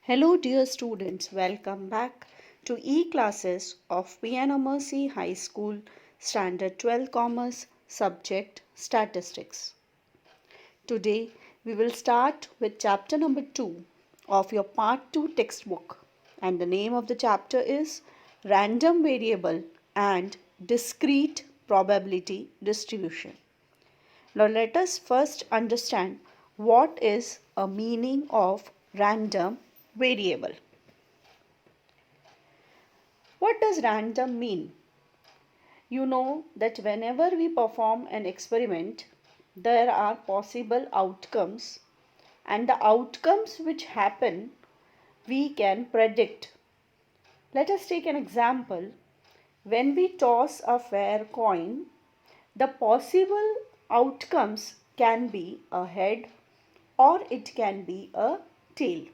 Hello, dear students. Welcome back to e-classes of Piano Mercy High School Standard 12 Commerce subject Statistics. Today, we will start with chapter number 2 of your part 2 textbook, and the name of the chapter is Random Variable and Discrete Probability Distribution. Now, let us first understand what is a meaning of random variable. What does random mean? You know that whenever we perform an experiment, there are possible outcomes, and the outcomes which happen we can predict. Let us take an example. When we toss a fair coin, the possible outcomes can be a head or it can be a tail.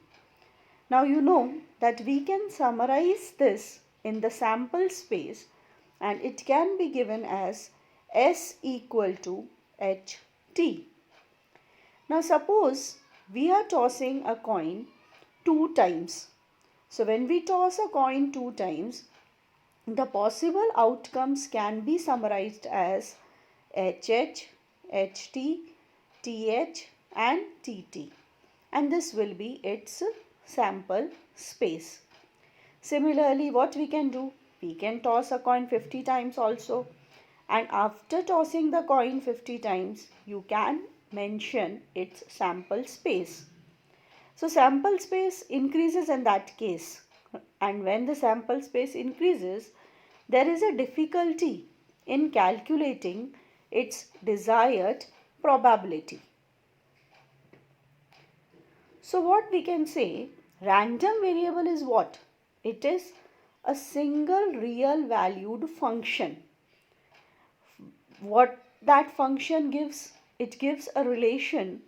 Now you know that we can summarize this in the sample space, and it can be given as S equal to HT. Now suppose we are tossing a coin 2 times. So when we toss a coin 2 times, the possible outcomes can be summarized as HH, HT, TH and TT, and this will be its sample space. Similarly, what we can do? We can toss a coin 50 times also, and after tossing the coin 50 times, you can mention its sample space. So sample space increases in that case, and when the sample space increases, there is a difficulty in calculating its desired probability. So what we can say, random variable is what? It is a single real valued function. What that function gives? It gives a relation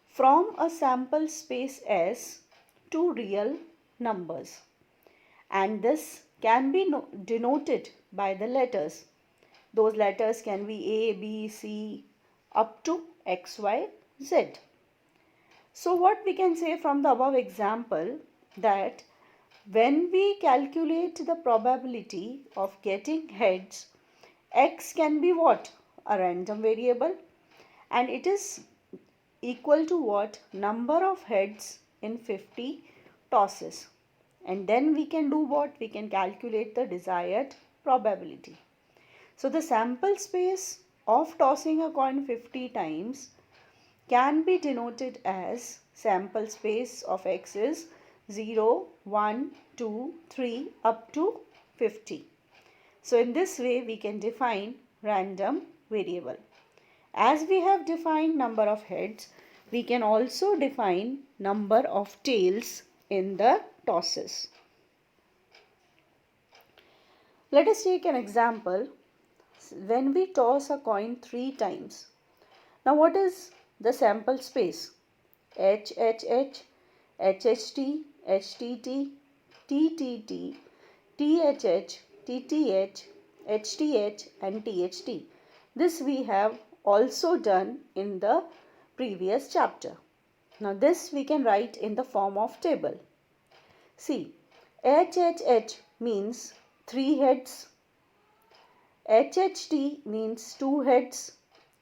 from a sample space S to real numbers, and this can be denoted by the letters. Those letters can be A, B, C up to X, Y, Z. So what we can say from the above example, that when we calculate the probability of getting heads, X can be what? A random variable, and it is equal to what? Number of heads in 50 tosses. And then we can do what? We can calculate the desired probability. So the sample space of tossing a coin 50 times can be denoted as sample space of X is 0, 1, 2, 3 up to 50. So in this way we can define random variable. As we have defined number of heads, we can also define number of tails in the tosses. Let us take an example. When we toss a coin 3 times. Now what is the sample space? HHH, HHT, HTT, TTT, THH, TTH, HTH and THT. This we have also done in the previous chapter. Now this we can write in the form of table. See, HHH means 3 heads, HHT means 2 heads,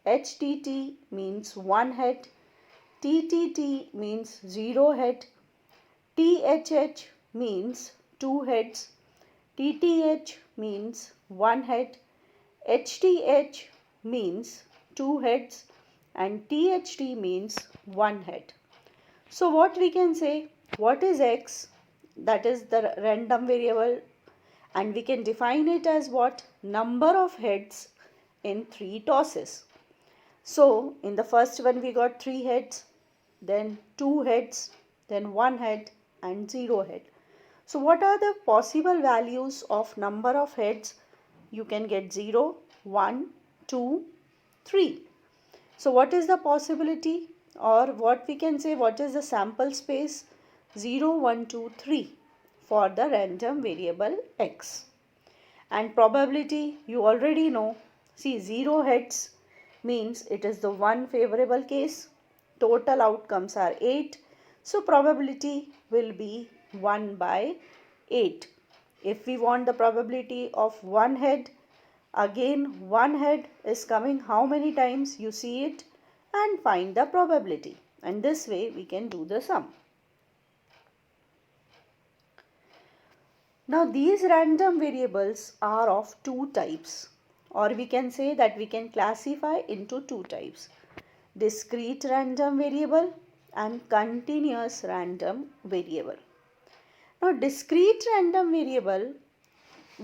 HTT means 1 head, TTT means 0 head, THH means 2 heads, TTH means 1 head, HTH means 2 heads and THT means 1 head. So what we can say, what is X? That is the random variable, and we can define it as what? Number of heads in 3 tosses. So in the first one we got 3 heads, then 2 heads, then 1 head and 0 head. So what are the possible values of number of heads? You can get 0, 1, 2, 3. So what is the possibility, or what we can say, what is the sample space? 0, 1, 2, 3 for the random variable X. And probability you already know. See, 0 heads means it is the one favorable case. Total outcomes are 8. So probability will be 1 by 8. If we want the probability of one head, again one head is coming how many times, you see it and find the probability, and this way we can do the sum. Now these random variables are of two types, or we can say that we can classify into two types: discrete random variable and continuous random variable. Now discrete random variable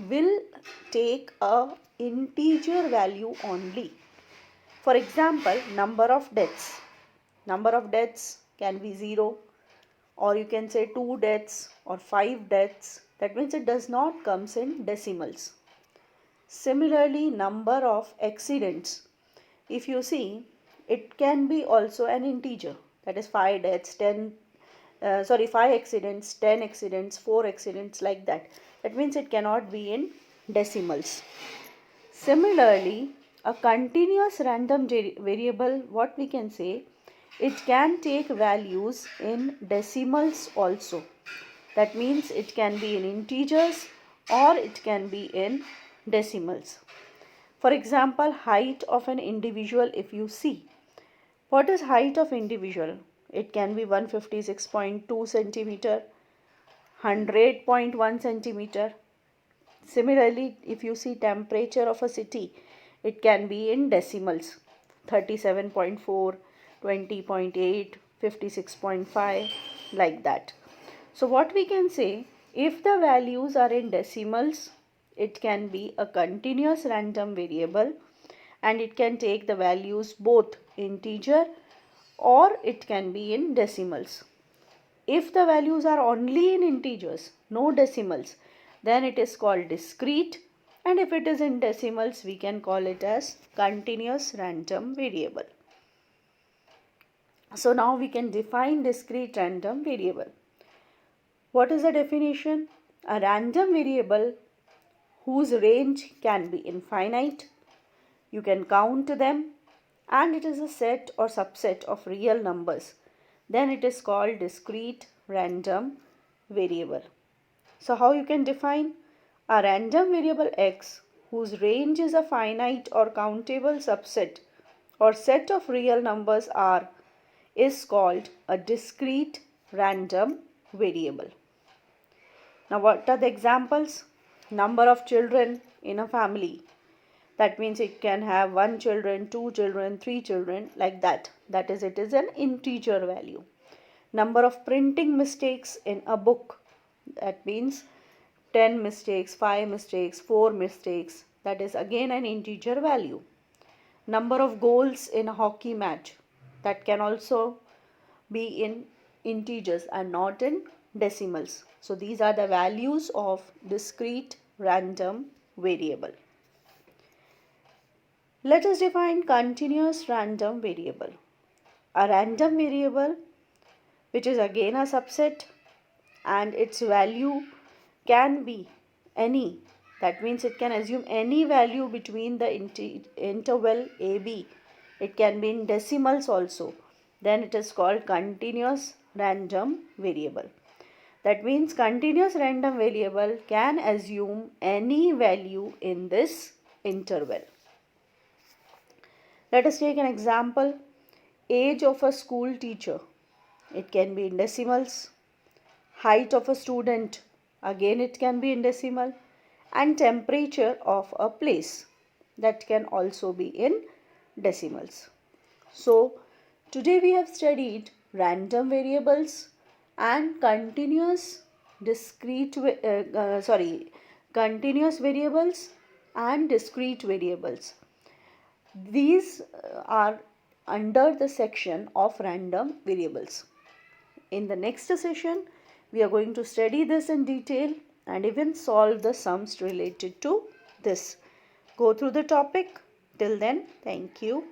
will take a integer value only. For example, number of deaths. Number of deaths can be 0, or you can say 2 deaths or 5 deaths. That means it does not comes in decimals. Similarly, number of accidents. If you see, it can be also an integer. That is 5 deaths, 5 accidents, 10 accidents, 4 accidents, like that. That means it cannot be in decimals. Similarly, a continuous random variable, what we can say, it can take values in decimals also. That means it can be in integers or it can be in decimals. For example, height of an individual, if you see, what is height of individual? It can be 156.2 centimeter, 100.1 centimeter. Similarly, if you see temperature of a city, it can be in decimals: 37.4, 20.8, 56.5, like that. So what we can say, if the values are in decimals, it can be a continuous random variable and it can take the values both integer or it can be in decimals. If the values are only in integers, no decimals, then it is called discrete, and if it is in decimals, we can call it as continuous random variable. So now we can define discrete random variable. What is the definition? A random variable whose range can be infinite, you can count them, and it is a set or subset of real numbers, then it is called discrete random variable. So how you can define? A random variable x whose range is a finite or countable subset or set of real numbers r is called a discrete random variable. Now what are the examples? Number of children in a family. That means it can have 1 children, 2 children, 3 children, like that. That is, it is an integer value. Number of printing mistakes in a book. That means 10 mistakes, 5 mistakes, 4 mistakes. That is again an integer value. Number of goals in a hockey match. That can also be in integers and not in decimals. So these are the values of discrete random variable. Let us define continuous random variable. A random variable which is again a subset and its value can be any. That means it can assume any value between the interval AB. It can be in decimals also. Then it is called continuous random variable. That means continuous random variable can assume any value in this interval. Let us take an example. Age of a school teacher. It can be in decimals. Height of a student. Again it can be in decimal. And temperature of a place. That can also be in decimals. So today we have studied random variables and continuous continuous variables and discrete variables. These are under the section of random variables. In the next session, we are going to study this in detail and even solve the sums related to this. Go through the topic. Till then, thank you.